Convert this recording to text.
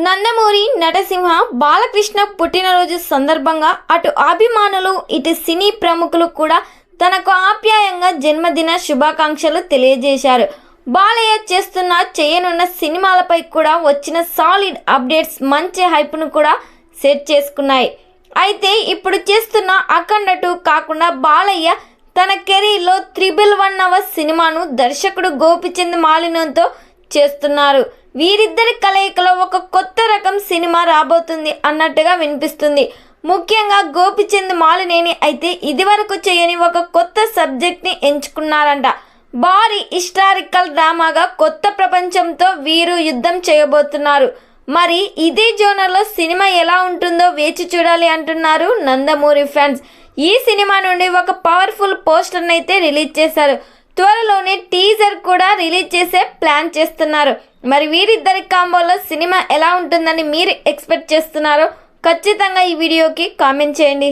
నందమూరి నటసింహ బాలకృష్ణ పుట్టినరోజు సందర్భంగా అటు అభిమానులు ఇటు సినీ ప్రముఖులు కూడా తనకు ఆప్యాయంగా జన్మదిన శుభాకాంక్షలు తెలియజేశారు. బాలయ్య చేయనున్న సినిమాలపై కూడా వచ్చిన సాలిడ్ అప్డేట్స్ మంచి హైప్ను కూడా సెట్ చేసుకున్నాయి. అయితే ఇప్పుడు చేస్తున్న అఖండ 2 కాకుండా బాలయ్య తన కెరీర్లో 111వ సినిమాను దర్శకుడు గోపీచంద్ మాలినోతో చేస్తున్నారు. వీరిద్దరి కలయికలో ఒక కొత్త రకం సినిమా రాబోతుంది అన్నట్టుగా వినిపిస్తుంది. ముఖ్యంగా గోపీచంద్ మాలినేని అయితే ఇదివరకు చేయని ఒక కొత్త సబ్జెక్ట్ని ఎంచుకున్నారంట. భారీ హిస్టారికల్ డ్రామాగా కొత్త ప్రపంచంతో వీరు యుద్ధం చేయబోతున్నారు. మరి ఇదే జోనర్లో సినిమా ఎలా ఉంటుందో వేచి చూడాలి అంటున్నారు నందమూరి ఫ్యాన్స్. ఈ సినిమా నుండి ఒక పవర్ఫుల్ పోస్టర్ని అయితే రిలీజ్ చేశారు. త్వరలోనే టీజర్ కూడా రిలీజ్ చేసే ప్లాన్ చేస్తున్నారు. మరి వీరిద్దరి కాంబోలో సినిమా ఎలా ఉంటుందని మీరు ఎక్స్పెక్ట్ చేస్తున్నారో ఖచ్చితంగా ఈ వీడియోకి కామెంట్ చేయండి.